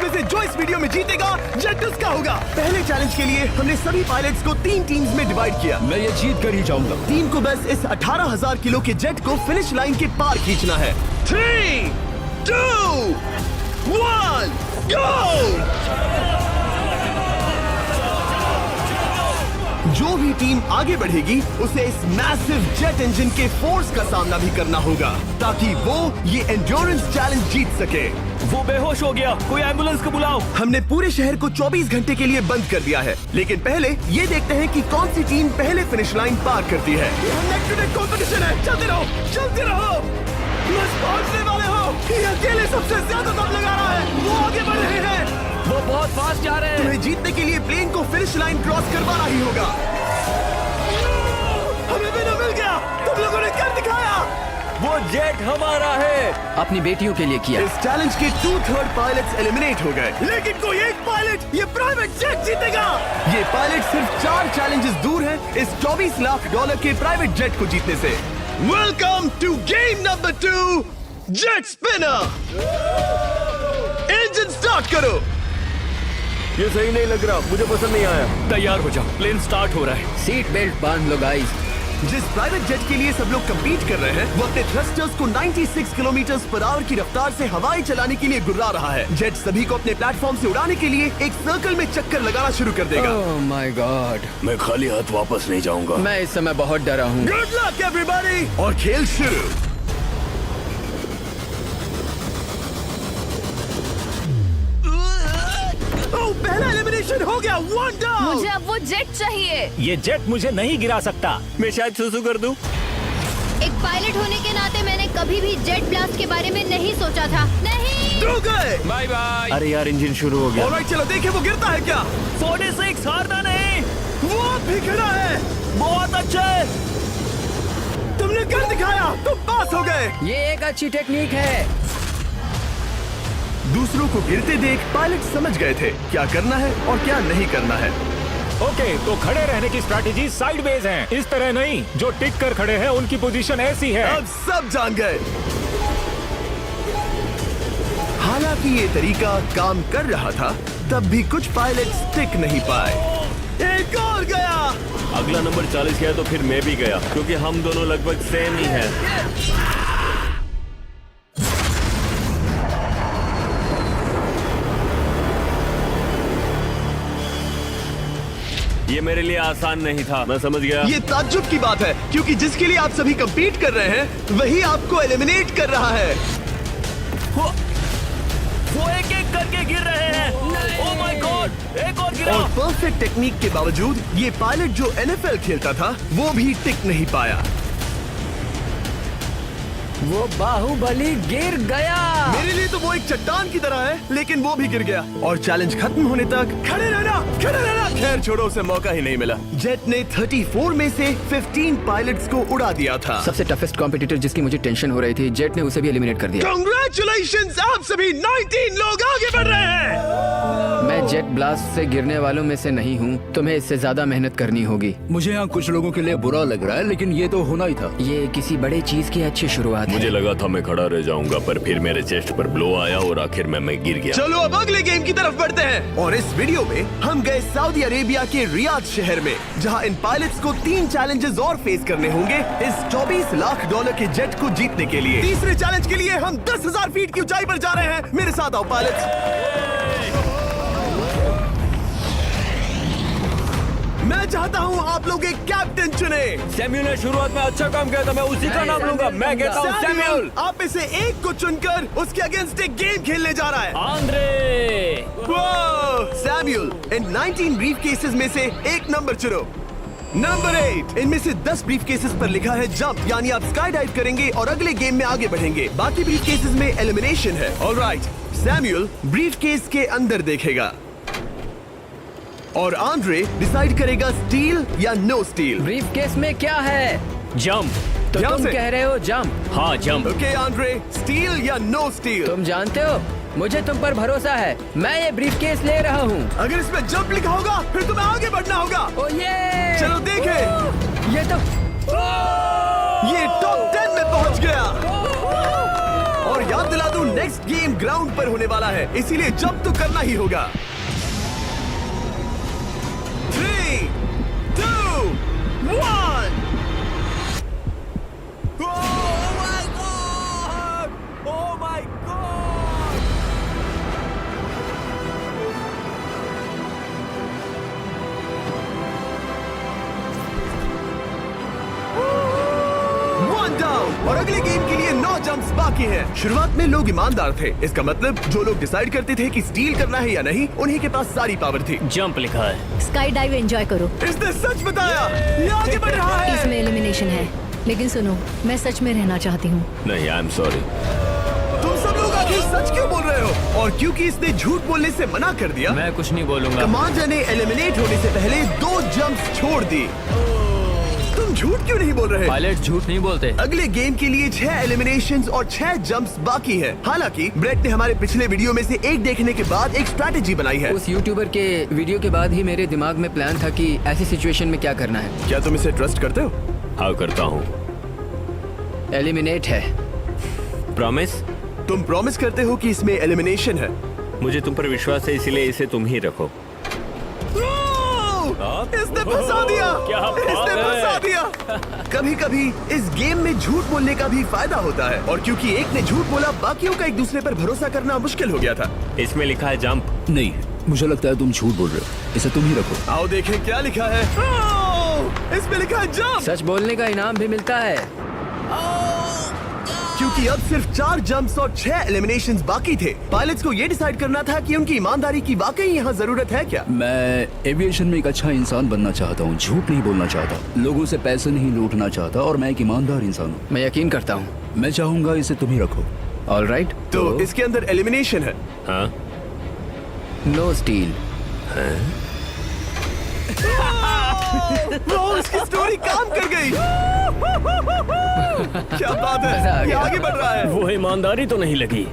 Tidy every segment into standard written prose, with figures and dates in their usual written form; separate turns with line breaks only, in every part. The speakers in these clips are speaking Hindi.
में से जो इस वीडियो में जीतेगा जेट उसका होगा। पहले चैलेंज के लिए हमने सभी पायलट्स को 3 टीम्स में डिवाइड किया।
मैं ये जीत कर ही जाऊंगा।
टीम को बस इस 18,000 किलो के जेट को फिनिश लाइन के पार खींचना है। 3, 2, 1, गो! जो भी टीम आगे बढ़ेगी उसे इस मैसिव जेट इंजन के फोर्स का सामना भी करना होगा ताकि वो ये एंड्योरेंस चैलेंज जीत सके।
वो बेहोश हो गया, कोई एम्बुलेंस को बुलाओ।
हमने पूरे शहर को 24 घंटे के लिए बंद कर दिया है, लेकिन पहले ये देखते हैं कि कौन सी टीम पहले फिनिश लाइन पार करती है। नेक टू नेक कंपटीशन है, चलते रहो। बस पहुंचने वाले हो। ये अकेले सबसे ज्यादा दम लगा रहा है, वो आगे बढ़ रहे हैं।
वो बहुत फास्ट जा रहे हैं।
तुम्हें जीतने के लिए प्लेन को फिनिश लाइन क्रॉस करवाना ही होगा। हमें भी मिल गया, तुम लोगों ने कर दिखाया।
वो जेट हमारा है। अपनी बेटियों के लिए किया।
इस चैलेंज के 2/3 पायलट्स एलिमिनेट हो गए, लेकिन कोई एक पायलट ये प्राइवेट जेट जीतेगा। ये पायलट सिर्फ 4 चैलेंजेस दूर है इस $24 लाख के प्राइवेट जेट को जीतने से। Welcome to game number 2, jet spinner. Engine start करो।
ये सही नहीं लग रहा, मुझे पसंद नहीं आया। तैयार हो जाओ, प्लेन स्टार्ट हो रहा है।
सीट बेल्ट बांध लो गाइस।
जिस प्राइवेट जेट के लिए सब लोग कम्पीट कर रहे हैं वो अपने थ्रस्टर्स को 96 किलोमीटर पर आवर की रफ्तार से हवाएं चलाने के लिए गुर्रा रहा है। जेट सभी को अपने प्लेटफॉर्म से उड़ाने के लिए एक सर्कल में चक्कर लगाना शुरू कर देगा।
ओह माय गॉड,
मैं खाली हाथ वापस नहीं जाऊंगा।
मैं इस समय बहुत डरा हूँ।
गुड लक एवरीबॉडी, और खेल शुरू। पहला एलिमिनेशन हो गया, 1 डाउन।
मुझे अब वो जेट चाहिए।
ये जेट मुझे नहीं गिरा सकता। मैं शायद सुसु कर दूं।
एक पायलट होने के नाते मैंने कभी भी जेट ब्लास्ट के बारे में नहीं सोचा था। नहीं।
दो गए।
Bye bye. अरे यार, इंजन शुरू हो गया।
ऑलराइट, चलो देखें वो गिरता है क्या।
46 हारना नहीं।
वो भी खड़ा है।
बहुत अच्छा है।
तुमने कर दिखाया, तुम पास हो गए।
ये एक अच्छी टेक्निक है।
दूसरों को गिरते देख पायलट समझ गए थे क्या करना है और क्या नहीं करना है।
ओके, तो खड़े रहने की स्ट्रैटेजी साइडवेज है, इस तरह नहीं। जो टिक कर खड़े हैं उनकी पोजीशन ऐसी है।
अब सब जान गए। हालांकि ये तरीका काम कर रहा था, तब भी कुछ पायलट टिक नहीं पाए। एक और गया।
अगला नंबर 40 गया तो फिर मैं भी गया, क्योंकि हम दोनों लगभग सेम ही हैं। ये मेरे लिए आसान नहीं था, मैं समझ गया।
ये ताज्जुब की बात है, क्योंकि जिसके लिए आप सभी कंपीट कर रहे हैं वही आपको एलिमिनेट कर रहा है।
वो एक एक करके गिर रहे हैं। ओह माय गॉड, एक और गिरा।
और परफेक्ट टेक्निक के बावजूद ये पायलट जो NFL खेलता था वो भी टिक नहीं पाया।
वो बाहुबली गिर गया।
मेरे लिए तो वो एक चट्टान की तरह है, लेकिन वो भी गिर गया। और चैलेंज खत्म होने तक खड़े रहना। खैर छोड़ो, उसे मौका ही नहीं मिला। जेट ने 34 में से 15 पायलट्स को उड़ा दिया था।
सबसे टफेस्ट कॉम्पिटिटर जिसकी मुझे टेंशन हो रही थी, जेट ने उसे भी एलिमिनेट कर दिया।
कांग्रेचुलेशंस, आप सभी 19 लोग आगे बढ़ रहे हैं।
मैं जेट ब्लास्ट से गिरने वालों में से नहीं हूँ, तुम्हें इससे ज्यादा मेहनत करनी होगी।
मुझे यहाँ कुछ लोगों के लिए बुरा लग रहा है, लेकिन ये तो होना ही था।
ये किसी बड़े चीज की अच्छी शुरुआत है।
मुझे लगा था मैं खड़ा रह जाऊंगा, पर फिर मेरे चेस्ट पर ब्लो आया और आखिर में मैं गिर गया।
चलो अब अगले गेम की तरफ बढ़ते हैं। और इस वीडियो में हम गए सऊदी अरेबिया के रियाद शहर में, जहां इन पायलट्स को 3 चैलेंजेस और फेस करने होंगे इस $24 लाख के जेट को जीतने के लिए। तीसरे चैलेंज के लिए हम 10,000 फीट की ऊंचाई पर जा रहे हैं। मेरे साथ आओ पायलट्स। मैं चाहता हूँ आप लोग एक कैप्टन चुने।
सैम्यूल ने शुरुआत में अच्छा काम किया था, मैं उसी का नाम लूंगा। मैं कहता हूँ सैम्यूल।
आप में से एक को चुनकर उसके अगेंस्ट एक गेम खेलने जा रहा है।
आंद्रे।
सैम्यूल, इन 19 ब्रीफ केसेस में से एक नंबर चुनो। नंबर 8। इनमें से 10 ब्रीफ केसेस पर लिखा है जंप, यानी आप स्काई डाइव करेंगे और अगले गेम में आगे बढ़ेंगे। बाकी ब्रीफ केसेस में एलिमिनेशन है। ऑलराइट, सैम्यूल ब्रीफ केस के अंदर देखेगा और आंद्रे डिसाइड करेगा स्टील या नो स्टील।
ब्रीफ केस में क्या है?
जंप।
तो
यहाँ
तुम
से?
कह रहे हो जंप?
हाँ, जंप।
ओके आंद्रे, स्टील या नो स्टील?
तुम जानते हो, मुझे तुम पर भरोसा है। मैं ये ब्रीफ केस ले रहा हूँ।
अगर इसमें जंप लिखा होगा फिर तुम्हें आगे बढ़ना होगा।
ओ ये
चलो देखें।
ये तो
ये टॉप 10 में पहुंच गया। और याद दिला दूं, नेक्स्ट गेम ग्राउंड पर होने वाला है, इसीलिए जंप तो करना ही होगा। 3, 2, 1। और अगले गेम के लिए 9 जंप्स बाकी हैं। शुरुआत में लोग ईमानदार थे, इसका मतलब जो लोग डिसाइड करते थे कि स्टील करना है या नहीं, उन्हीं के पास सारी पावर थी।
जंप लिखा है।
स्काई डाइव एंजॉय करो।
इसने सच बताया, ये आगे बढ़ रहा है।
इसमें एलिमिनेशन है, लेकिन सुनो, मैं सच में रहना चाहती हूँ।
नहीं, आई एम सॉरी।
तुम सब लोग आखिर सच क्यों बोल रहे हो? और क्योंकि इसने झूठ बोलने से मना कर दिया,
मैं कुछ नहीं बोलूंगा।
कमांडर ने एलिमिनेट होने से पहले 2 जंप्स छोड़ दी। तुम झूठ क्यों नहीं बोल रहे?
पायलट झूठ नहीं बोलते।
अगले गेम के लिए 6 एलिमिनेशंस और 6 जंप्स बाकी है। हालांकि ब्रेट ने हमारे पिछले वीडियो में से एक देखने के बाद एक स्ट्रैटेजी बनाई है।
उस यूट्यूबर के वीडियो के बाद ही मेरे दिमाग में प्लान था कि ऐसी सिचुएशन में क्या करना है।
क्या तुम इसे ट्रस्ट करते हो?
हाँ, करता हूँ।
एलिमिनेट है।
प्रॉमिस?
तुम प्रॉमिस करते हो कि इसमें एलिमिनेशन है?
मुझे तुम पर विश्वास है, इसलिए इसे तुम ही रखो।
इसने फंसा दिया।
क्या बात
इसने
है?
फंसा दिया। कभी-कभी इस गेम में झूठ बोलने का भी फायदा होता है, और क्योंकि एक ने झूठ बोला, बाकियों का एक दूसरे पर भरोसा करना मुश्किल हो गया था।
इसमें लिखा है जंप।
नहीं, मुझे लगता है तुम झूठ बोल रहे हो। इसे तुम ही रखो।
आओ देखें क्या लिखा है। इसमें लिखा है जंप।
सच बोलने का इनाम भी मिलता है।
क्योंकि अब सिर्फ 4 जंप्स और 6 एलिमिनेशंस बाकी थे, पायलट्स को ये डिसाइड करना था कि उनकी ईमानदारी की वाकई यहाँ जरूरत है क्या।
मैं एविएशन में एक अच्छा इंसान बनना चाहता हूँ, झूठ नहीं बोलना चाहता, लोगों से पैसे नहीं लूटना चाहता, और मैं एक ईमानदार इंसान हूँ।
मैं यकीन करता हूँ।
मैं चाहूंगा इसे तुम ही रखो।
All right.
तो इसके अंदर एलिमिनेशन है।
हाँ,
नो स्टील।
उसकी स्टोरी काम कर गई। क्या बात
मजा आ
है, ये
गया।
आगे बढ़ रहा है।
वो ईमानदारी तो नहीं लगी।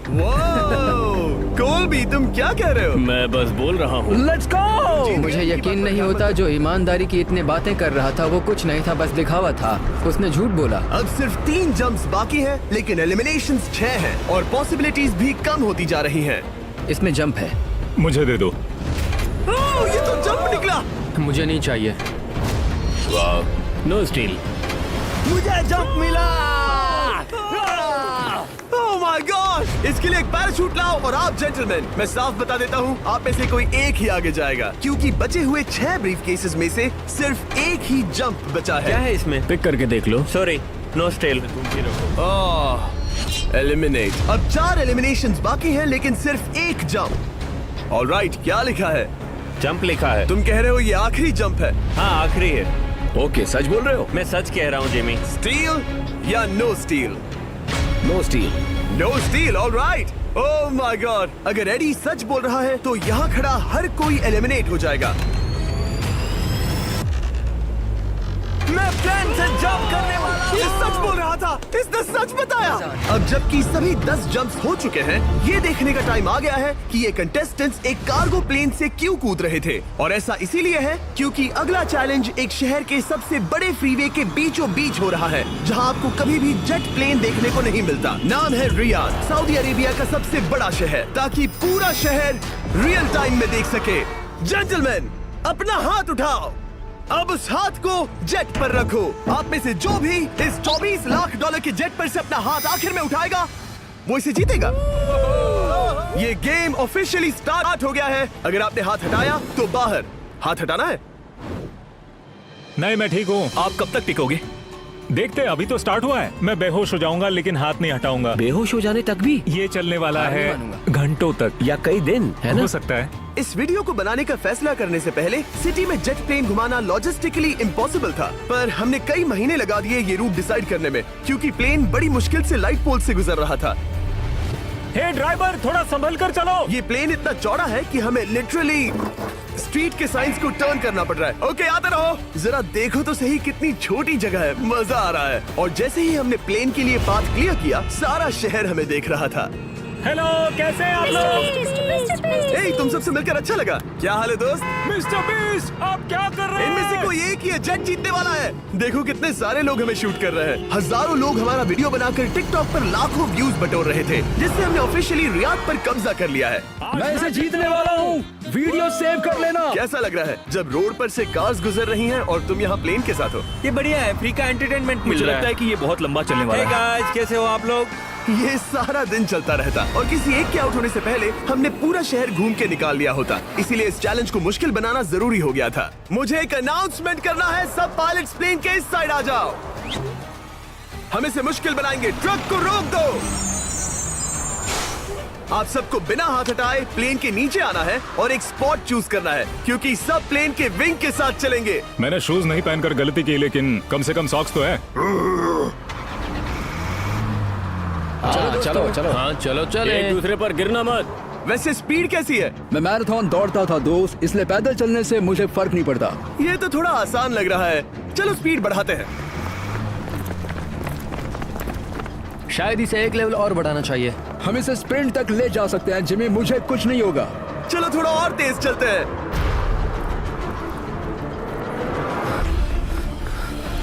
कोलबी, तुम क्या कह रहे हो?
मैं बस बोल रहा हूँ।
Let's go. मुझे यकीन नहीं होता, जो ईमानदारी की इतने बातें कर रहा था वो कुछ नहीं था, बस दिखावा था। उसने झूठ बोला।
अब सिर्फ 3 जंप्स बाकी हैं, लेकिन एलिमिनेशंस 6 हैं, और पॉसिबिलिटीज भी कम होती जा रही हैं।
इसमें जंप है।
मुझे दे दो।
ये तो जंप निकला।
मुझे नहीं चाहिए।
No steel.
मुझे जंप मिला। ओह माय गॉड! इसके लिए एक पैराशूट लाओ। और आप जेंटलमैन, मैं साफ बता देता हूँ, आप में से कोई एक ही आगे जाएगा, क्योंकि बचे हुए 6 ब्रीफ केसेस में से सिर्फ एक ही जंप बचा
क्या
है।
है इसमें? पिक करके देख लो। Sorry, no steel. तुम ही रखो।
एलिमिनेट। अब 4 एलिमिनेशंस बाकी हैं, लेकिन सिर्फ एक जंप। ऑलराइट, क्या लिखा है?
जंप लिखा है।
तुम कह रहे हो ये आखिरी जंप है?
हाँ, आखिरी है।
ओके, सच बोल रहे हो?
मैं सच कह रहा हूँ जिमी।
स्टील या no steal?
No steal.
No steal, alright. Oh my god! अगर एडी सच बोल रहा है तो यहाँ खड़ा हर कोई एलिमिनेट हो जाएगा। मैं प्लान से जंप करने वाला हूँ। ये सच बोल रहा था, इसने सच बताया। अब जबकि सभी 10 जंप्स हो चुके हैं, ये देखने का टाइम आ गया है कि ये कंटेस्टेंट्स एक कार्गो प्लेन से क्यों कूद रहे थे। और ऐसा इसीलिए है क्योंकि अगला चैलेंज एक शहर के सबसे बड़े फ्रीवे के बीचों बीच हो रहा है, जहाँ आपको कभी भी जेट प्लेन देखने को नहीं मिलता। नाम है रियाद, सऊदी अरेबिया का सबसे बड़ा शहर, ताकि पूरा शहर रियल टाइम में देख सके। जेंटलमैन, अपना हाथ उठाओ। अब उस हाथ को जेट पर रखो। आप में से जो भी इस 24 लाख डॉलर के जेट पर से अपना हाथ आखिर में उठाएगा, वो इसे जीतेगा। ये गेम ऑफिशियली स्टार्ट हो गया है। अगर आपने हाथ हटाया तो बाहर। हाथ हटाना है।
नहीं, मैं ठीक हूँ।
आप कब तक टिकोगे?
देखते हैं, अभी तो स्टार्ट हुआ है। मैं बेहोश हो जाऊंगा, लेकिन हाथ नहीं हटाऊंगा।
बेहोश हो जाने तक भी?
ये चलने वाला
हार नहीं
है
मानूंगा।
घंटों तक,
या कई दिन, है ना?
हो सकता है।
इस वीडियो को बनाने का फैसला करने से पहले सिटी में जेट प्लेन घुमाना लॉजिस्टिकली इम्पॉसिबल था, पर हमने कई महीने लगा दिए ये रूट डिसाइड करने में, क्योंकि प्लेन बड़ी मुश्किल से लाइट पोल से गुजर रहा था।
हे ड्राइवर, थोड़ा संभल कर चलो।
ये प्लेन इतना चौड़ा है कि हमें लिटरली स्ट्रीट के साइंस को टर्न करना पड़ रहा है। ओके, आते रहो। जरा देखो तो सही कितनी छोटी जगह है, मजा आ रहा है। और जैसे ही हमने प्लेन के लिए पाथ क्लियर किया, सारा शहर हमें देख रहा था।
हेलो, कैसे हैं आप लोग?
ए, तुम सबसे मिलकर अच्छा लगा। क्या हाल है दोस्त?
मिस्टर बीस्ट, आप क्या कर रहे
इनमें से
हैं?
कोई एक ही है जेट जीतने वाला है। देखो कितने सारे लोग हमें शूट कर रहे हैं। हजारों लोग हमारा वीडियो बनाकर टिकटॉक पर लाखों व्यूज बटोर रहे थे, जिससे हमने ऑफिशियली रियाद पर कब्जा कर लिया है।
मैं इसे जीतने वाला हूँ। वीडियो सेव कर लेना।
कैसा लग रहा है जब रोड पर से कार्स गुजर रही हैं और तुम यहाँ प्लेन के साथ हो?
ये बढ़िया है, फ्री का एंटरटेनमेंट मिल रहा है।
कि ये बहुत लंबा चलने
Hey guys, कैसे हो आप लोग?
ये सारा दिन चलता रहता और किसी एक के आउट होने से पहले हमने पूरा शहर घूम के निकाल लिया होता। इसीलिए इस चैलेंज को मुश्किल बनाना जरूरी हो गया था। मुझे एक अनाउंसमेंट करना है, सब पायलट्स प्लेन के इस साइड आ जाओ। हम इसे मुश्किल बनाएंगे, ट्रक को रोक दो। आप सबको बिना हाथ हटाए प्लेन के नीचे आना है और एक स्पॉट चूज करना है, क्योंकि सब प्लेन के विंग के साथ चलेंगे।
मैंने शूज नहीं पहनकर गलती की, लेकिन कम से कम सॉक्स तो है।
चलो चलो।
हाँ चलो चले, एक दूसरे पर गिरना मत।
वैसे स्पीड कैसी है?
मैं मैराथन दौड़ता था दोस्त, इसलिए पैदल चलने से मुझे फर्क नहीं पड़ता।
ये तो थोड़ा आसान लग रहा है। चलो स्पीड बढ़ाते हैं।
शायद इसे एक लेवल और बढ़ाना चाहिए।
हम इसे स्प्रिंट तक ले जा सकते हैं जिमी, मुझे कुछ नहीं होगा।
चलो थोड़ा और तेज चलते हैं।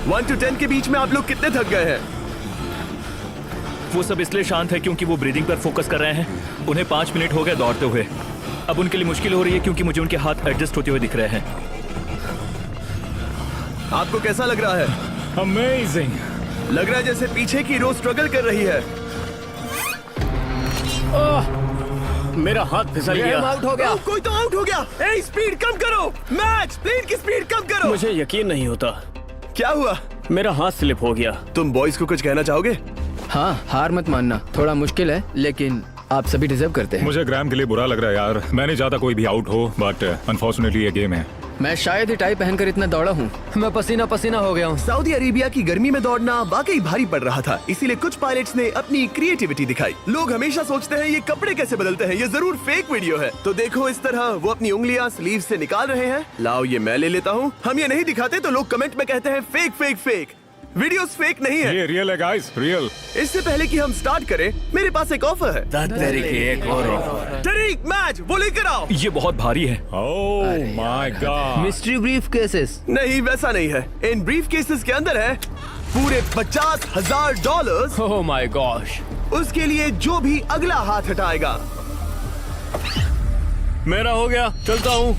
1 to 10 के बीच में आप लोग कितने थक गए हैं?
वो सब इसलिए शांत है क्योंकि वो ब्रीदिंग पर फोकस कर रहे हैं। उन्हें 5 मिनट हो गए दौड़ते हुए। अब उनके लिए मुश्किल हो रही है क्योंकि मुझे उनके हाथ एडजस्ट होते हुए दिख रहे हैं।
आपको कैसा लग रहा है?
अमेजिंग।
लग रहा है जैसे पीछे की रो स्ट्रगल कर रही है।
मेरा हाथ फिसल गया।
आउट हो गया।
ओह, कोई तो आउट हो गया। ए, स्पीड कम करो। मैच, प्लेन की स्पीड कम करो।
मुझे यकीन नहीं होता,
क्या हुआ?
मेरा हाथ स्लिप हो गया।
तुम बॉयज को कुछ कहना चाहोगे?
हाँ, हार मत मानना। थोड़ा मुश्किल है, लेकिन आप सभी डिजर्व करते हैं।
मुझे ग्राम के लिए बुरा लग रहा है यार। मैं नहीं चाहता कोई भी आउट हो, बट अनफॉर्चुनेटली ये गेम है।
मैं शायद ही टाई पहनकर इतना दौड़ा हूँ। मैं पसीना पसीना हो गया हूँ।
सऊदी अरेबिया की गर्मी में दौड़ना वाकई भारी पड़ रहा था, इसीलिए कुछ पायलट्स ने अपनी क्रिएटिविटी दिखाई। लोग हमेशा सोचते हैं ये कपड़े कैसे बदलते हैं, ये जरूर फेक वीडियो है। तो देखो इस तरह वो अपनी उंगलियां स्लीव से निकाल रहे हैं। लाओ ये मैं ले लेता हूँ। हम ये नहीं दिखाते तो लोग कमेंट में कहते हैं fake fake fake. Videos fake नहीं है।
ये रियल है गाइस, रियल।
इससे पहले कि हम स्टार्ट करें, मेरे पास एक ऑफर है।
एक और
तरीक मैच वो लेकर आओ।
ये बहुत भारी है। ओह my God.
Mystery brief cases.
नहीं वैसा नहीं है। इन ब्रीफ केसेस के अंदर है पूरे $50,000।
Oh my gosh.
उसके लिए जो भी अगला हाथ हटाएगा।
मेरा हो गया, चलता हूँ।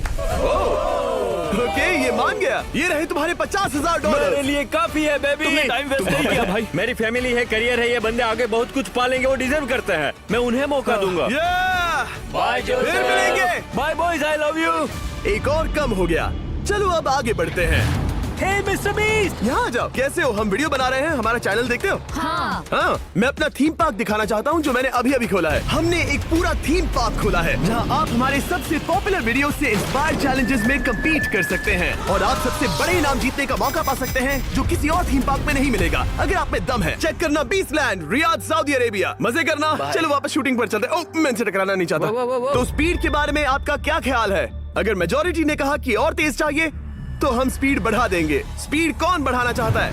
ओके, ये मान गया। ये रहे तुम्हारे
मेरे
$50,000।
लिए काफी है बेबी।
तुमने
टाइम वेस्ट नहीं किया भाई। मेरी फैमिली है, करियर है, ये बंदे आगे बहुत कुछ पालेंगे, वो डिजर्व करते हैं। मैं उन्हें मौका दूंगा।
बाय, फिर मिलेंगे।
Bye boys, I love you.
एक और कम हो गया। चलो अब आगे बढ़ते हैं।
हे मिस्टर बीस्ट,
यहाँ आ जाओ। कैसे हो? हम वीडियो बना रहे हैं, हमारा चैनल देखते हो? हाँ, मैं अपना थीम पार्क दिखाना चाहता हूँ जो मैंने अभी अभी खोला है। हमने एक पूरा थीम पार्क खोला है जहाँ आप हमारे सबसे पॉपुलर वीडियो से इंस्पायर्ड चैलेंजेस में कम्पीट कर सकते हैं और आप सबसे बड़े इनाम जीतने का मौका पा सकते हैं जो किसी और थीम पार्क में नहीं मिलेगा। अगर आप में दम है, चेक करना बीस्टलैंड, रियाद, सऊदी अरेबिया। मजे करना। चलो वापस शूटिंग पर चलते। ओह, मैं इनसे टकराना नहीं चाहता। तो स्पीड के बारे में आपका क्या ख्याल है? अगर मेजोरिटी ने कहा कि और तेज चाहिए तो हम स्पीड बढ़ा देंगे। स्पीड कौन बढ़ाना चाहता है?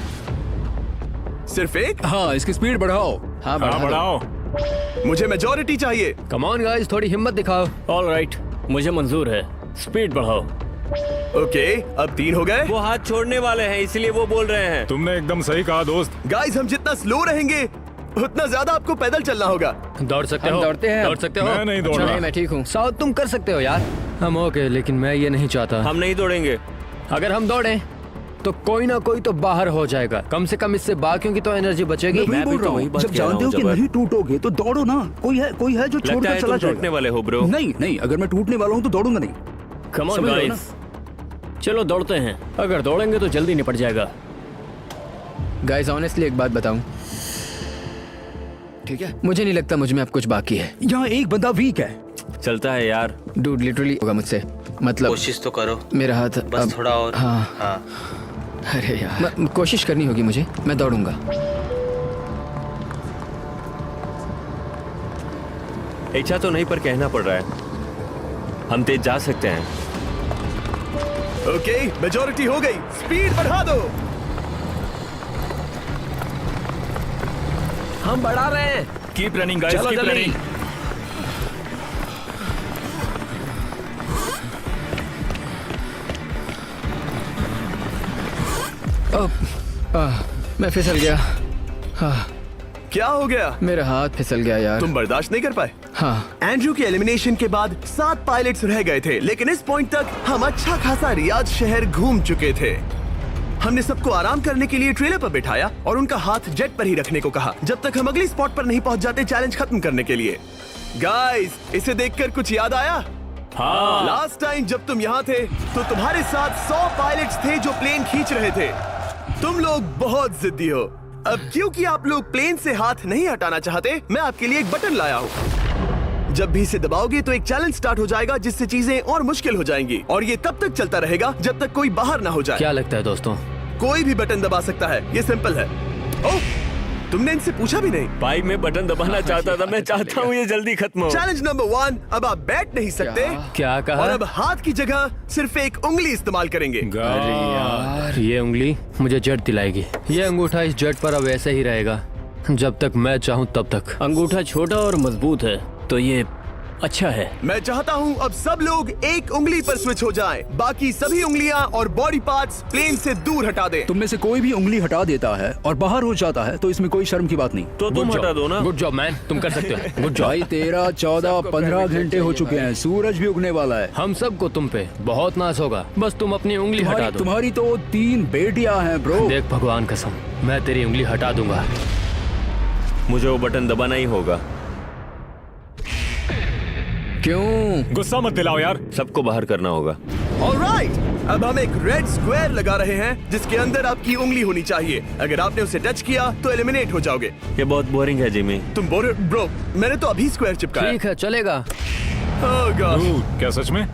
सिर्फ एक?
हाँ, इसकी स्पीड बढ़ाओ।
हाँ,
बढ़ाओ।
मुझे मेजोरिटी चाहिए।
कम ऑन गाइस, थोड़ी हिम्मत दिखाओ।
ऑल राइट, मुझे मंजूर है। स्पीड बढ़ाओ।
ओके, अब 3 हो गए।
वो हाथ छोड़ने वाले हैं, इसलिए वो बोल रहे हैं।
तुमने एकदम सही कहा दोस्त।
गाइस, हम जितना स्लो रहेंगे उतना ज्यादा आपको पैदल चलना होगा।
दौड़ सकते
हम
हो?
दौड़ते हैं।
दौड़ सकते हो?
मैं नहीं दौड़
अच्छा,
रहा।
नहीं, मैं ठीक हूँ। साउथ तुम कर सकते हो यार। हम ओके, लेकिन मैं ये नहीं चाहता।
हम नहीं दौड़ेंगे।
अगर हम दौड़े तो कोई ना कोई तो बाहर हो जाएगा। कम से कम इससे बाकियों की तो एनर्जी बचेगी।
मैं बोल रहा हूँ, जब जानते हो कि नहीं टूटोगे तो दौड़ो ना। कोई है जो
लगता
छोड़कर
है
चला
तुम टूटने
जाएगा।
वाले हो ब्रो।
नहीं, अगर मैं टूटने वाला हूँ तो दौड़ूंगा नहीं।
कम ऑन
समझ रहे हो
गाइस, चलो दौड़ते हैं। अगर दौड़ेंगे तो जल्दी निपट जाएगा।
गाइस, ऑनेस्टली एक बात बताऊं, ठीक है, मुझे नहीं लगता मुझ में अब कुछ बाकी है।
यहाँ एक बंदा वीक है।
चलता है यार।
डूड, लिटरली होगा मुझसे। मतलब
कोशिश तो करो,
मेरा हाथ
बस
अब,
थोड़ा और।
हाँ। अरे यार, कोशिश करनी होगी मुझे। मैं दौड़ूंगा।
इच्छा तो नहीं पर कहना पड़ रहा है। हम तेज जा सकते हैं।
ओके, मेजोरिटी हो गई। स्पीड बढ़ा दो।
हम बढ़ा रहे हैं।
Keep running guys, keep running.
मैं फिसल गया।
क्या हो गया?
मेरा हाथ फिसल गया यार।
तुम बर्दाश्त नहीं कर पाए?
हाँ।
एंड्रू के एलिमिनेशन के बाद 7 पायलट्स रह गए थे, लेकिन इस पॉइंट तक हम अच्छा खासा रियाद शहर घूम चुके थे। हमने सबको आराम करने के लिए ट्रेलर पर बिठाया और उनका हाथ जेट पर ही रखने को कहा जब तक हम अगली स्पॉट पर नहीं पहुंच जाते चैलेंज खत्म करने के लिए। गाइस, इसे देखकर कुछ याद आया?
हाँ।
लास्ट टाइम जब तुम यहाँ थे तो तुम्हारे साथ 100 पायलट्स थे जो प्लेन खींच रहे थे। तुम लोग बहुत जिद्दी हो। अब क्योंकि आप लोग प्लेन से हाथ नहीं हटाना चाहते, मैं आपके लिए एक बटन लाया हूँ। जब भी इसे दबाओगे तो एक चैलेंज स्टार्ट हो जाएगा जिससे चीजें और मुश्किल हो जाएंगी और ये तब तक चलता रहेगा जब तक कोई बाहर ना हो जाए।
क्या लगता है दोस्तों?
कोई भी बटन दबा सकता है, ये सिंपल है। ओह, तुमने इनसे पूछा भी नहीं।
भाई मैं बटन दबाना चाहता था, मैं चाहता हूँ ये जल्दी खत्म हो।
चैलेंज नंबर 1, अब आप बैठ नहीं सकते।
क्या कहा?
और अब हाथ की जगह सिर्फ एक उंगली इस्तेमाल करेंगे।
अरे यार, ये उंगली मुझे जट दिलाएगी। ये अंगूठा इस जट पर अब ऐसे ही रहेगा जब तक मैं चाहूँ तब तक।
अंगूठा छोटा और मजबूत है तो ये अच्छा है।
मैं चाहता हूँ अब सब लोग एक उंगली पर स्विच हो जाएं। बाकी सभी उंगलियां और बॉडी पार्ट्स प्लेन से दूर हटा दें।
तुम में से कोई भी उंगली हटा देता है और बाहर हो जाता है तो इसमें कोई शर्म की बात नहीं।
तो तुम हटा दो ना।
गुड जॉब मैन, तुम कर सकते हो। Good job.
भाई 13, 14, 15 घंटे हो चुके हैं, सूरज भी उगने वाला है।
हम सबको तुम पे बहुत नाज होगा, बस तुम अपनी उंगली हटा दो।
तुम्हारी तो 3 बेटियां हैं ब्रो।
देख भगवान कसम, मैं तेरी उंगली हटा दूंगा।
मुझे वो बटन दबाना ही होगा।
क्यों?
गुस्सा मत दिलाओ यार।
सबको बाहर करना होगा।
ऑलराइट, अब हम एक रेड स्क्वायर लगा रहे हैं जिसके अंदर आपकी उंगली होनी चाहिए। अगर आपने उसे टच किया तो एलिमिनेट हो जाओगे।
ये बहुत बोरिंग है जिमी।
तुम ब्रो, मैंने तो अभी स्क्वायर चिपकाया।
ठीक है, चलेगा।
Oh gosh।
क्या सच में?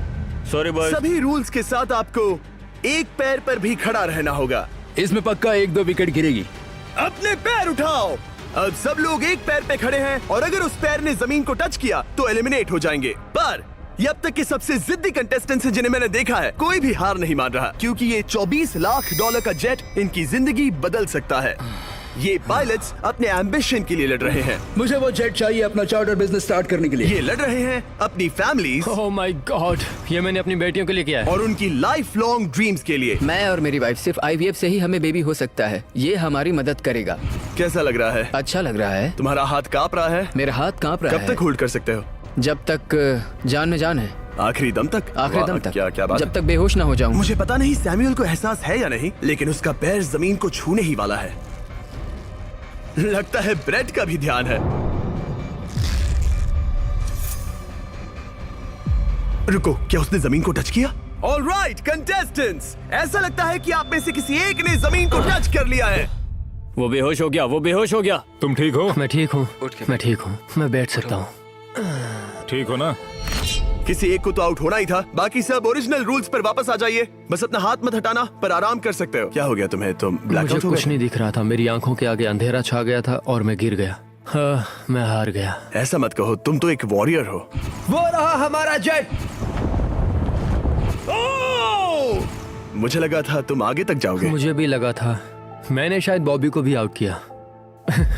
Sorry boy.
सभी रूल्स के साथ आपको एक पैर पर भी खड़ा रहना होगा।
इसमें पक्का 1-2 विकेट गिरेगी।
अपने पैर उठाओ। अब सब लोग एक पैर पे खड़े हैं और अगर उस पैर ने जमीन को टच किया तो एलिमिनेट हो जाएंगे। पर ये अब तक के सबसे जिद्दी कंटेस्टेंट्स हैं जिन्हें मैंने देखा है। कोई भी हार नहीं मान रहा क्योंकि ये $24 लाख का जेट इनकी जिंदगी बदल सकता है। ये पायलट्स अपने एम्बिशन के लिए लड़ रहे हैं।
मुझे वो जेट चाहिए अपना चार्टर बिजनेस स्टार्ट करने के लिए।
ये लड़ रहे हैं अपनी फैमिलीज
ओह माय गॉड, ये मैंने अपनी बेटियों के लिए किया है।
और उनकी लाइफ लॉन्ग ड्रीम्स के लिए।
मैं और मेरी वाइफ सिर्फ IVF से ही हमें बेबी हो सकता है। ये हमारी मदद करेगा।
कैसा लग रहा है?
अच्छा लग रहा है।
तुम्हारा हाथ कांप रहा है?
मेरा हाथ कांप रहा है।
कब तक होल्ड कर सकते हो?
जब तक जान में जान है।
आखिरी दम तक?
आखिरी
वाह,
दम तक।
क्या बात
जब
है।
तक बेहोश ना हो जाऊं।
मुझे पता नहीं सैमुअल को एहसास है या नहीं, लेकिन उसका पैर जमीन को छूने ही वाला है। लगता है ब्रेड का भी ध्यान है। रुको, क्या उसने जमीन को टच किया? ऑलराइट कंटेस्टेंट्स, ऐसा लगता है कि आप में से किसी एक ने जमीन को टच कर लिया है।
वो बेहोश हो गया, वो बेहोश हो गया।
तुम ठीक हो?
मैं ठीक हूँ, मैं ठीक हूँ, मैं बैठ सकता हूँ।
ठीक हो ना?
किसी एक को तो आउट होना ही था। बाकी सब ओरिजिनल रूल्स पर वापस आ जाइए। बस अपना हाथ मत हटाना, पर आराम कर सकते हो। क्या हो गया तुम्हें? तुम
मुझे
ब्लैकआउट हो
कुछ
गए?
नहीं दिख रहा था। मेरी आंखों के आगे अंधेरा छा गया था और मैं गिर गया। हाँ, मैं हार गया।
ऐसा मत कहो, तुम तो एक वॉरियर हो।
वो रहा हमारा जेट।
मुझे लगा था तुम आगे तक जाओगे।
मुझे भी लगा था। मैंने शायद बॉबी को भी आउट किया।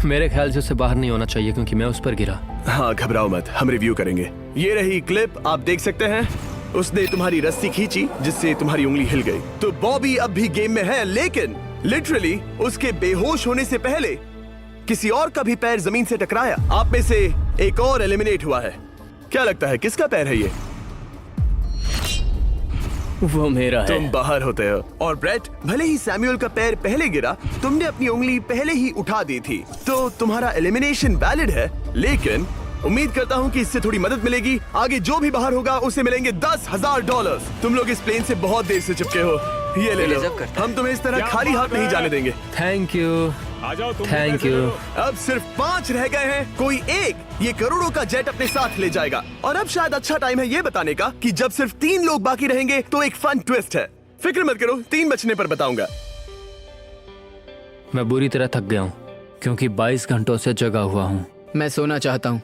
मेरे ख्याल से उसे बाहर नहीं होना चाहिए क्योंकि मैं उस पर गिरा।
हाँ, घबराओ मत, हम रिव्यू करेंगे। ये रही क्लिप, आप देख सकते हैं। उसने तुम्हारी रस्सी खींची जिससे तुम्हारी उंगली हिल गई। तो बॉबी अब भी गेम में है, लेकिन लिटरली उसके बेहोश होने से पहले किसी और का भी पैर जमीन से टकराया। आप में से एक और एलिमिनेट हुआ है। क्या लगता है किसका पैर है ये?
वो मेरा है।
तुम बाहर होते हो। और ब्रेट, भले ही सैमुअल का पैर पहले गिरा, तुमने अपनी उंगली पहले ही उठा दी थी, तो तुम्हारा एलिमिनेशन वैलिड है। लेकिन उम्मीद करता हूँ कि इससे थोड़ी मदद मिलेगी। आगे जो भी बाहर होगा उसे मिलेंगे $10,000। तुम लोग इस प्लेन से बहुत देर से चिपके हो, ये ले लो। हम तुम्हें इस तरह खाली हाथ नहीं जाने देंगे।
थैंक यू,
आ जाओ तुम।
Thank you.
अब सिर्फ 5 रह गए हैं। कोई एक ये करोड़ों का जेट अपने साथ ले जाएगा। और अब शायद अच्छा टाइम है ये बताने का कि जब सिर्फ 3 लोग बाकी रहेंगे तो एक फन ट्विस्ट है। फिक्र मत करो, 3 बचने पर बताऊंगा।
मैं बुरी तरह थक गया हूँ क्योंकि 22 घंटों से जगा हुआ हूँ। मैं सोना चाहता हूँ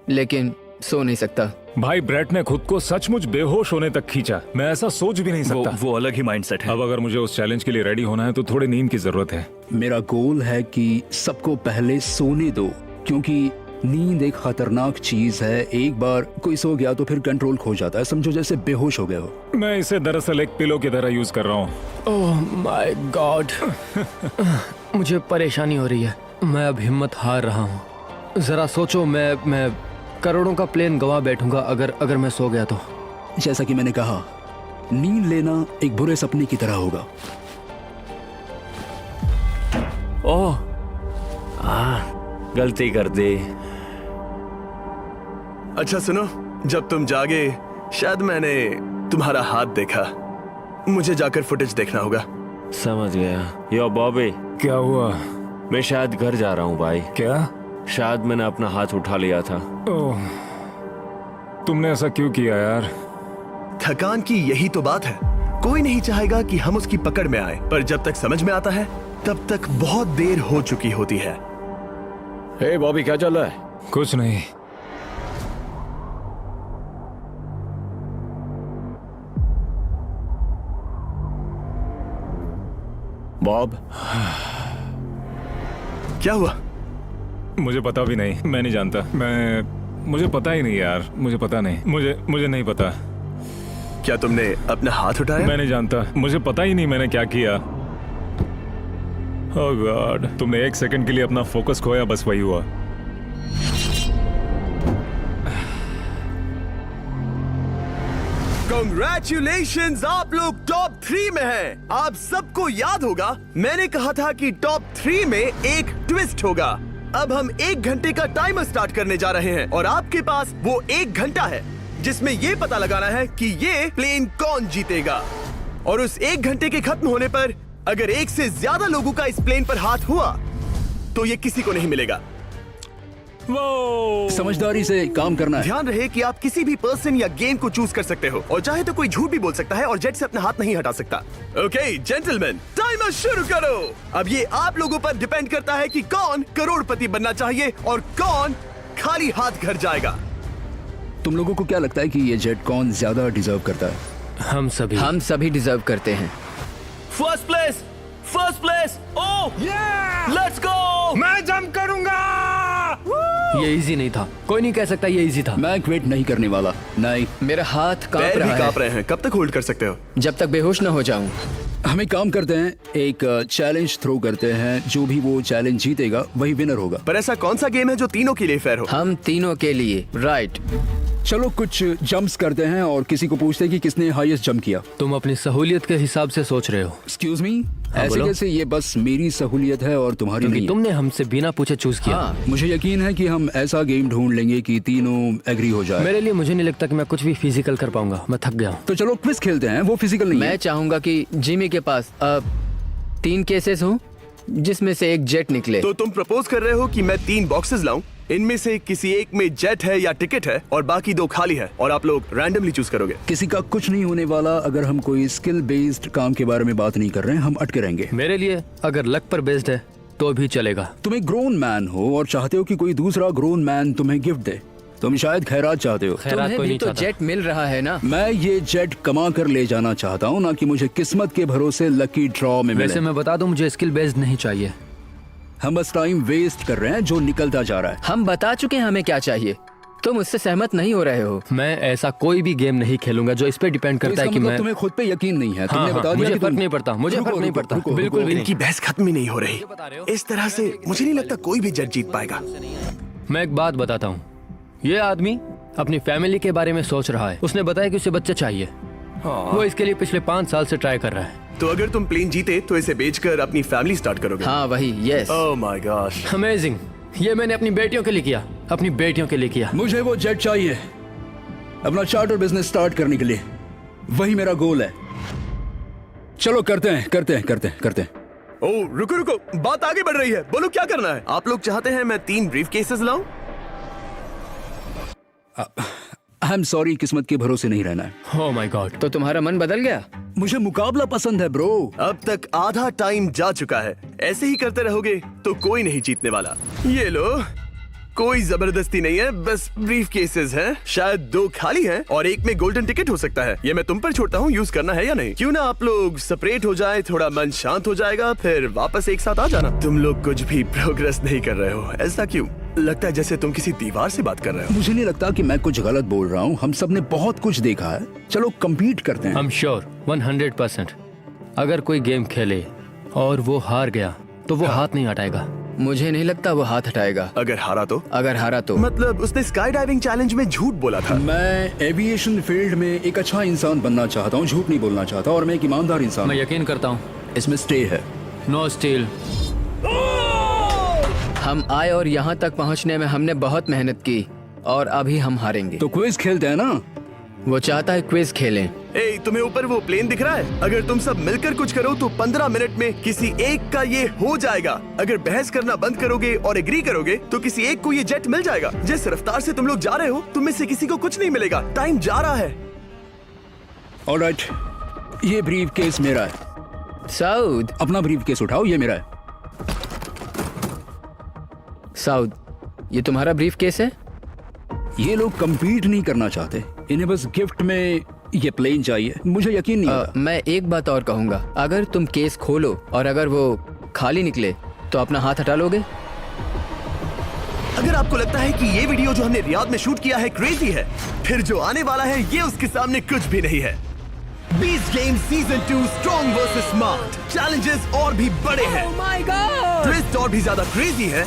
लेकिन सो नहीं सकता।
भाई ब्रेट ने खुद को सचमुच बेहोश होने तक खींचा। मैं ऐसा सोच भी नहीं सकता।
वो अलग ही माइंडसेट है।
अब अगर मुझे उस चैलेंज के लिए रेडी होना है तो थोड़ी नींद की जरूरत है।
मेरा गोल है कि सबको पहले सोने दो, क्योंकि नींद एक खतरनाक चीज है। एक बार कोई सो गया तो फिर कंट्रोल खो जाता है, समझो जैसे बेहोश हो गए हो।
मैं इसे दरअसल एक पिलो की तरह यूज कर रहा हूँ।
ओह माय गॉड, मुझे परेशानी हो रही है। मैं अब हिम्मत हार रहा हूँ। जरा सोचो, मैं करोड़ों का प्लेन गवा बैठूंगा अगर मैं सो गया तो।
जैसा कि मैंने कहा, नींद लेना एक बुरे सपने की तरह होगा।
ओह, गलती कर दी।
अच्छा सुनो, जब तुम जागे शायद मैंने तुम्हारा हाथ देखा। मुझे जाकर फुटेज देखना होगा।
समझ गया। यो बॉबी,
क्या हुआ?
मैं शायद घर जा रहा हूँ भाई।
क्या?
शायद मैंने अपना हाथ उठा लिया था।
ओह, तुमने ऐसा क्यों किया यार?
थकान की यही तो बात है। कोई नहीं चाहेगा कि हम उसकी पकड़ में आए, पर जब तक समझ में आता है तब तक बहुत देर हो चुकी होती है।
हे बॉबी, क्या चल रहा है?
कुछ नहीं।
बॉब,
क्या हुआ?
मुझे पता भी नहीं, मैं नहीं जानता। मुझे पता ही नहीं यार, मुझे पता नहीं। मुझे नहीं पता।
क्या तुमने अपना हाथ उठाया?
मैं नहीं जानता, मुझे पता ही नहीं मैंने क्या किया। ओह गॉड, तुमने एक सेकंड के लिए अपना फोकस खोया, बस वही हुआ।
Congratulations, आप लोग टॉप 3 में हैं। आप सबको याद होगा मैंने कहा था कि टॉप 3 में एक ट्विस्ट होगा। अब हम 1 घंटे का टाइमर स्टार्ट करने जा रहे हैं और आपके पास वो 1 घंटा है जिसमें ये पता लगाना है कि ये प्लेन कौन जीतेगा। और उस 1 घंटे के खत्म होने पर अगर 1 से ज्यादा लोगों का इस प्लेन पर हाथ हुआ तो ये किसी को नहीं मिलेगा।
समझदारी से काम करना है।
ध्यान रहे कि आप किसी भी पर्सन या गेम को चूज कर सकते हो और चाहे तो कोई झूठ भी बोल सकता है और जेट से अपना हाथ नहीं हटा सकता। ओके जेंटलमैन, टाइमर शुरू करो। अब ये आप लोगों पर डिपेंड करता है कि कौन करोड़पति बनना चाहिए और कौन खाली हाथ घर जाएगा।
तुम लोगों को क्या लगता है कि ये जेट कौन ज्यादा डिजर्व करता है?
हम सभी डिजर्व करते हैं।
First place. Oh let's go.
मैं जंप करूंगा।
ये इजी नहीं था, कोई नहीं कह सकता ये इजी था।
मैं क्विट नहीं करने वाला। नहीं,
मेरा हाथ कांप
पैर भी
रहा
कांप
है
रहे हैं। कब तक होल्ड कर सकते हो?
जब तक बेहोश न हो जाऊं।
हम एक काम करते हैं, एक चैलेंज थ्रो करते हैं। जो भी वो चैलेंज जीतेगा वही विनर होगा।
पर ऐसा कौन सा गेम है जो तीनों के लिए फेयर हो?
हम तीनों के लिए। राइट।
चलो कुछ जंप्स करते हैं और किसी को पूछते हैं कि किसने हाईएस्ट जंप किया।
तुम अपनी सहूलियत के हिसाब से सोच रहे हो।
एक्सक्यूज मी, ऐसे
बोलो।
कैसे? ये बस मेरी सहूलियत है और तुम्हारी
क्योंकि
नहीं है।
तुमने हमसे बिना पूछे चूज किया।
हाँ,
मुझे यकीन है कि हम ऐसा गेम ढूंढ लेंगे कि तीनों एग्री हो जाए।
मेरे लिए मुझे नहीं लगता कि मैं कुछ भी फिजिकल कर पाऊंगा, मैं थक गया हूँ।
तो चलो क्विज खेलते हैं। वो फिजिकल नहीं
मैं
है।
चाहूंगा कि जिमी के पास 3 केसेस हों जिसमें से एक जेट निकले।
तो तुम प्रपोज कर रहे हो कि मैं 3 बॉक्सेस लाऊं, इनमें से किसी एक में जेट है या टिकट है और बाकी 2 खाली है और आप लोग रैंडमली चूज करोगे।
किसी का कुछ नहीं होने वाला। अगर हम कोई स्किल बेस्ड काम के बारे में बात नहीं कर रहे हैं, हम अटके रहेंगे।
मेरे लिए अगर लक पर बेस्ड है तो भी चलेगा।
तुम एक ग्रोन मैन हो और चाहते हो कि कोई दूसरा ग्रोन मैन तुम्हें गिफ्ट दे। तुम शायद खैरात चाहते हो।
खैरात
तुम्हें
कोई
भी
नहीं
तो
चाहता।
जेट मिल रहा है ना।
मैं ये जेट कमा कर ले जाना चाहता हूँ, ना कि मुझे किस्मत के भरोसे लकी ड्रॉ में
वैसे
मिले।
मैं बता दूं, मुझे स्किल बेस्ड नहीं चाहिए।
हम बस टाइम वेस्ट कर रहे हैं जो निकलता जा रहा है।
हम बता चुके हैं हमें क्या चाहिए। तुम उससे सहमत नहीं हो रहे हो।
मैं ऐसा कोई भी गेम नहीं खेलूंगा जो इस पे डिपेंड
तो
करता है
इसका
कि
मतलब
मैं
तुम्हें खुद पे यकीन नहीं है।
हाँ,
तुमने
हाँ,
बता दिया
मुझे
कि
फर्क
तुम-
नहीं पड़ता, मुझे
रुको,
फर्क नहीं
रुको,
पड़ता,
रुको,
बिल्कुल भी
इनकी बहस खत्म ही नहीं हो रही।
बता रहे हो?
इस तरह से मुझे नहीं लगता कोई भी जेट जीत पाएगा।
मैं एक बात बताता हूँ। ये आदमी अपनी फैमिली के बारे में सोच रहा है। उसने बताया कि उसे बच्चे चाहिए। वो इसके लिए पिछले 5 साल से ट्राई कर रहा है।
तो अगर तुम प्लेन जीते तो इसे बेचकर अपनी फैमिली स्टार्ट करोगे?
हाँ वही, yes.
Oh my gosh.
Amazing. ये मैंने अपनी बेटियों के लिए किया, अपनी बेटियों के लिए किया।
मुझे वो जेट चाहिए अपना चार्टर बिजनेस स्टार्ट करने के लिए। वही मेरा गोल है। चलो करते हैं।
ओह रुको, बात आगे बढ़ रही है। बोलो क्या करना है? आप लोग चाहते हैं मैं 3 ब्रीफ केसेस लाऊं?
आई एम सॉरी, किस्मत के भरोसे नहीं रहना है।
ओह माय गॉड।
तो तुम्हारा मन बदल गया?
मुझे मुकाबला पसंद है ब्रो।
अब तक आधा टाइम जा चुका है। ऐसे ही करते रहोगे तो कोई नहीं जीतने वाला। ये लो, कोई जबरदस्ती नहीं है, बस ब्रीफ केसेस हैं। शायद 2 खाली हैं और एक में गोल्डन टिकट हो सकता है। ये मैं तुम पर छोड़ता हूँ, यूज करना है या नहीं। क्यों ना आप लोग सेपरेट हो जाए, थोड़ा मन शांत हो जाएगा, फिर वापस एक साथ आ जाना। तुम लोग कुछ भी प्रोग्रेस नहीं कर रहे हो, ऐसा क्यों? लगता है जैसे तुम किसी दीवार से बात कर रहे हो।
मुझे नहीं लगता कि मैं कुछ गलत बोल रहा हूँ। हम सब ने बहुत कुछ देखा है। चलो कम्पीट करते हैं।
I'm sure 100%। अगर कोई गेम खेले और वो हार गया तो वो हाथ नहीं हटाएगा।
मुझे नहीं लगता वो हाथ हटाएगा।
अगर हारा तो?
अगर हारा तो
मतलब उसने स्काई डाइविंग चैलेंज में झूठ बोला था।
मैं एविएशन फील्ड में एक अच्छा इंसान बनना चाहता हूँ, झूठ नहीं बोलना चाहता, और मैं एक ईमानदार इंसान
मैं
हूँ।
यकीन करता हूँ।
इसमें स्टे है।
No steal.
हम आए और यहाँ तक पहुँचने में हमने बहुत मेहनत की और अभी हम हारेंगे।
तो क्विज खेलते हैं ना?
वो चाहता है क्विज खेलें।
ए, तुम्हें ऊपर वो प्लेन दिख रहा है? अगर तुम सब मिलकर कुछ करो तो 15 मिनट में किसी एक का ये हो जाएगा। अगर बहस करना बंद करोगे और एग्री करोगे तो किसी एक को ये जेट मिल जाएगा। जिस रफ्तार से तुम लोग जा रहे हो, तुम में से किसी को कुछ नहीं मिलेगा। टाइम जा रहा है।
ऑलराइट, ये ब्रीफ केस मेरा है।
साउद,
अपना ब्रीफ केस उठाओ, ये मेरा है।
साउद, ये तुम्हारा ब्रीफ केस है?
ये लोग compete नहीं करना चाहते, इन्हें बस गिफ्ट में ये प्लेन चाहिए। मुझे यकीन नहीं होता।
मैं एक बात और कहूंगा, अगर तुम केस खोलो और अगर वो खाली निकले तो अपना हाथ हटा लोगे?
अगर आपको लगता है कि ये वीडियो जो हमने रियाद में शूट किया है क्रेजी है, फिर जो आने वाला है ये उसके सामने कुछ भी नहीं है। Beast game season 2 strong versus smart challenges और भी बड़े हैं। ट्विस्ट और भी ज्यादा क्रेजी है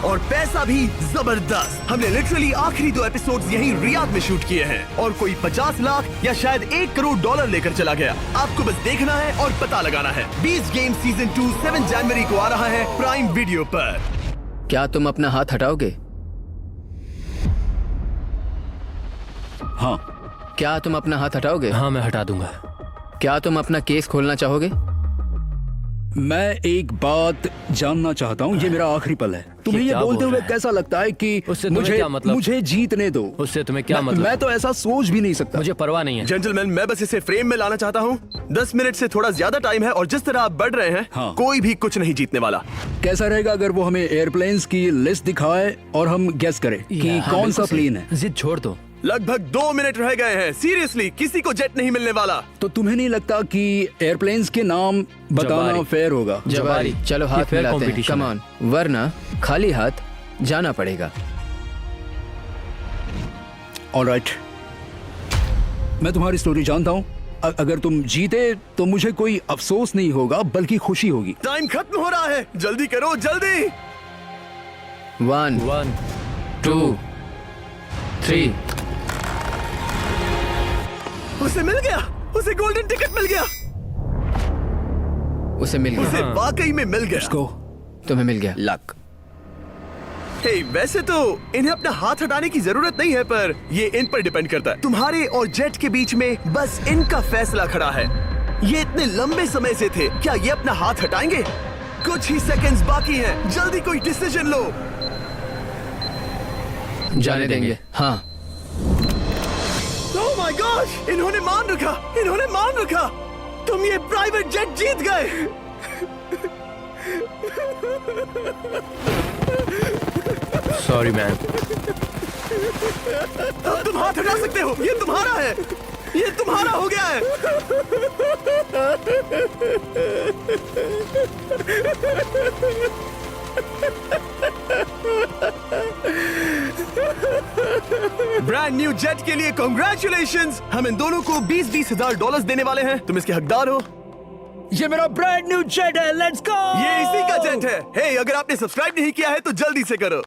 और पैसा भी जबरदस्त। हमने लिटरली आखिरी 2 एपिसोड्स यहीं रियाद में शूट किए हैं और कोई 50 लाख या शायद $1 करोड़ लेकर चला गया। आपको बस देखना है और पता लगाना है। बीस्ट गेम सीजन 2 7 जनवरी को आ रहा है प्राइम वीडियो पर।
क्या तुम अपना हाथ हटाओगे?
हाँ।
क्या तुम अपना हाथ हटाओगे?
हाँ, मैं हटा दूंगा।
क्या तुम अपना केस खोलना चाहोगे?
मैं एक बात जानना चाहता हूँ, ये मेरा आखिरी पल है। तुम्हें ये
क्या
बोलते
बोल
हुए
रहा है?
कैसा लगता है कि
उससे तुम्हें
मुझे
क्या मतलब?
मुझे जीतने दो।
उससे तुम्हें क्या मतलब?
मैं तो ऐसा सोच भी नहीं सकता।
मुझे परवाह नहीं है।
जेंटलमैन, मैं बस इसे फ्रेम में लाना चाहता हूँ। 10 मिनट से थोड़ा ज्यादा टाइम है और जिस तरह आप बढ़ रहे हैं,
हाँ।
कोई भी कुछ नहीं जीतने वाला।
कैसा रहेगा अगर वो हमें एयरप्लेन्स की लिस्ट दिखाए और हम गेस करें कि
हाँ,
कौन सा
बिल्कुल सही।
प्लेन है?
जिद छोड़ दो।
लगभग 2 मिनट रह गए हैं। सीरियसली, किसी को जेट नहीं मिलने वाला।
तो तुम्हें नहीं लगता कि एयरप्लेन्स के नाम बताना
जवारी।
फेयर होगा?
जवारी। चलो
ये
हाथ
fair
मिलाते हैं।
competition
कम
है।
ऑन, वरना खाली हाथ जाना पड़ेगा।
ऑलराइट, मैं तुम्हारी स्टोरी जानता हूँ। अगर तुम जीते तो मुझे कोई अफसोस नहीं होगा बल्कि खुशी होगी।
टाइम खत्म हो रहा है, जल्दी करो, जल्दी।
1
1
2 3।
उसे मिल गया, उसे गोल्डन टिकट मिल गया।
उसे मिल
उसे
गया।
वाकई में मिल गया।
को
तुम्हें मिल गया। लक।
हे, वैसे तो इन्हें अपना हाथ हटाने की जरूरत नहीं है, पर ये इन पर डिपेंड करता है। तुम्हारे और जेट के बीच में बस इनका फैसला खड़ा है। ये इतने लंबे समय से थे, क्या ये अपना हाथ हटाएंगे? कुछ ही सेकंड्स बाकी हैं, जल्दी कोई डिसीजन लो।
जाने देंगे। हाँ।
ओह माय गॉड, इन्होंने मान रखा, इन्होंने मान रखा। तुम ये प्राइवेट जेट जीत गए।
Sorry man.
अब तुम हाथ हटा सकते हो, ये तुम्हारा है, ये तुम्हारा हो गया है। ब्रांड न्यू जेट के लिए कांग्रेचुलेशंस। हम इन दोनों को 20-20 हजार डॉलर देने वाले हैं। तुम इसके हकदार हो।
ये मेरा ब्रांड न्यू जेट है, लेट्स गो।
ये इसी का जेट है। हे, अगर आपने सब्सक्राइब नहीं किया है तो जल्दी से करो।